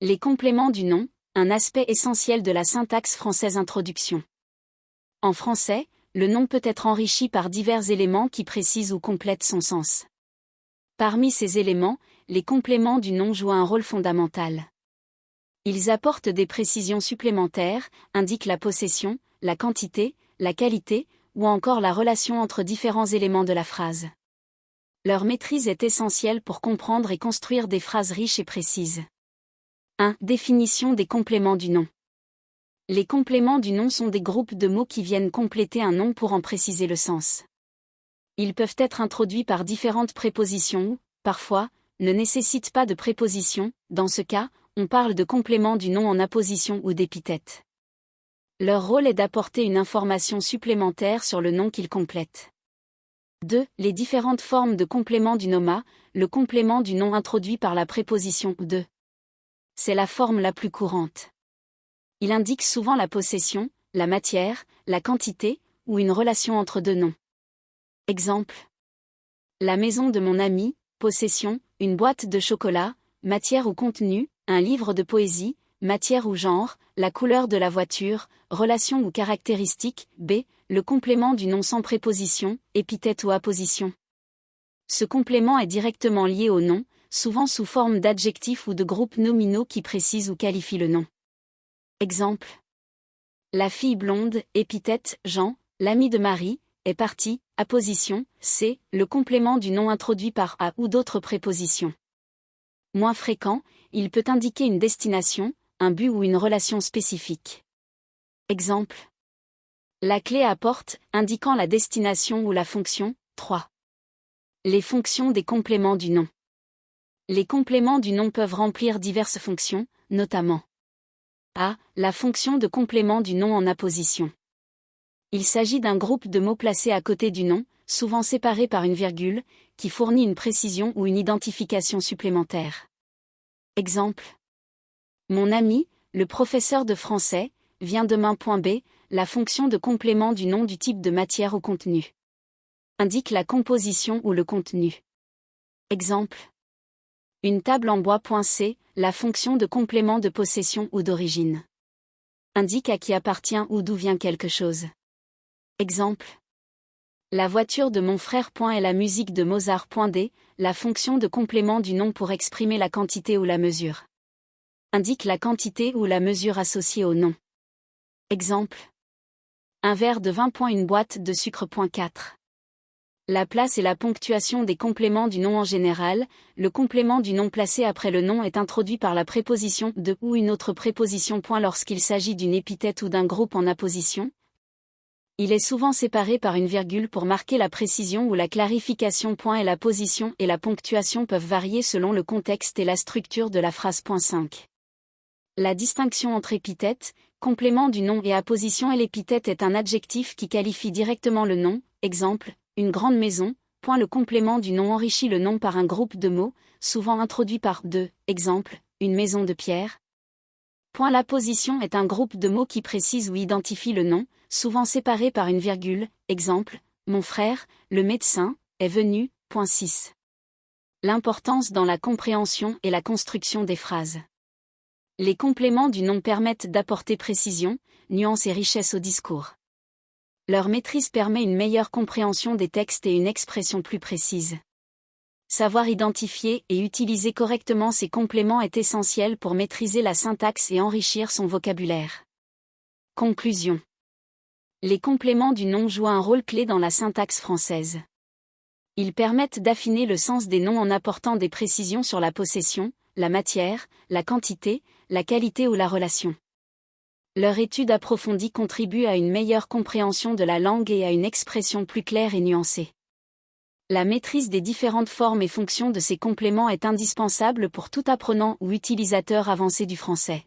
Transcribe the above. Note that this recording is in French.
Les compléments du nom, un aspect essentiel de la syntaxe française. Introduction. En français, le nom peut être enrichi par divers éléments qui précisent ou complètent son sens. Parmi ces éléments, les compléments du nom jouent un rôle fondamental. Ils apportent des précisions supplémentaires, indiquent la possession, la quantité, la qualité, ou encore la relation entre différents éléments de la phrase. Leur maîtrise est essentielle pour comprendre et construire des phrases riches et précises. 1. Définition des compléments du nom. Les compléments du nom sont des groupes de mots qui viennent compléter un nom pour en préciser le sens. Ils peuvent être introduits par différentes prépositions ou, parfois, ne nécessitent pas de préposition. Dans ce cas, on parle de compléments du nom en apposition ou d'épithète. Leur rôle est d'apporter une information supplémentaire sur le nom qu'ils complètent. 2. Les différentes formes de complément du nom. Le complément du nom introduit par la préposition « de ». C'est la forme la plus courante. Il indique souvent la possession, la matière, la quantité, ou une relation entre deux noms. Exemple. La maison de mon ami, possession, une boîte de chocolat, matière ou contenu, un livre de poésie, matière ou genre, la couleur de la voiture, relation ou caractéristique. B. Le complément du nom sans préposition, épithète ou apposition. Ce complément est directement lié au nom, souvent sous forme d'adjectifs ou de groupes nominaux qui précisent ou qualifient le nom. Exemple. La fille blonde, épithète, Jean, l'ami de Marie, est parti, apposition. C. Le complément du nom introduit par a ou d'autres prépositions. Moins fréquent, il peut indiquer une destination, un but ou une relation spécifique. Exemple. La clé à porte, indiquant la destination ou la fonction. 3. Les fonctions des compléments du nom. Les compléments du nom peuvent remplir diverses fonctions, notamment a. La fonction de complément du nom en apposition. Il s'agit d'un groupe de mots placés à côté du nom, souvent séparés par une virgule, qui fournit une précision ou une identification supplémentaire. Exemple. Mon ami, le professeur de français, vient demain. B. La fonction de complément du nom du type de matière ou contenu. Indique la composition ou le contenu. Exemple. Une table en bois. C. La fonction de complément de possession ou d'origine. Indique à qui appartient ou d'où vient quelque chose. Exemple. La voiture de mon frère. Et la musique de Mozart. D. La fonction de complément du nom pour exprimer la quantité ou la mesure. Indique la quantité ou la mesure associée au nom. Exemple. Un verre de vin. Une boîte de sucre. 4. La place et la ponctuation des compléments du nom. En général, le complément du nom placé après le nom est introduit par la préposition de ou une autre préposition. Lorsqu'il s'agit d'une épithète ou d'un groupe en apposition, il est souvent séparé par une virgule pour marquer la précision ou la clarification. Et la position et la ponctuation peuvent varier selon le contexte et la structure de la phrase. 5. La distinction entre épithète, complément du nom et apposition. Et l'épithète est un adjectif qui qualifie directement le nom. Exemple. Une grande maison. Le complément du nom enrichit le nom par un groupe de mots, souvent introduit par de. Exemple. Une maison de pierre. L'apposition est un groupe de mots qui précise ou identifie le nom, souvent séparé par une virgule. Exemple. Mon frère, le médecin, est venu. 6. L'importance dans la compréhension et la construction des phrases. Les compléments du nom permettent d'apporter précision, nuance et richesse au discours. Leur maîtrise permet une meilleure compréhension des textes et une expression plus précise. Savoir identifier et utiliser correctement ces compléments est essentiel pour maîtriser la syntaxe et enrichir son vocabulaire. Conclusion. Les compléments du nom jouent un rôle clé dans la syntaxe française. Ils permettent d'affiner le sens des noms en apportant des précisions sur la possession, la matière, la quantité, la qualité ou la relation. Leur étude approfondie contribue à une meilleure compréhension de la langue et à une expression plus claire et nuancée. La maîtrise des différentes formes et fonctions de ces compléments est indispensable pour tout apprenant ou utilisateur avancé du français.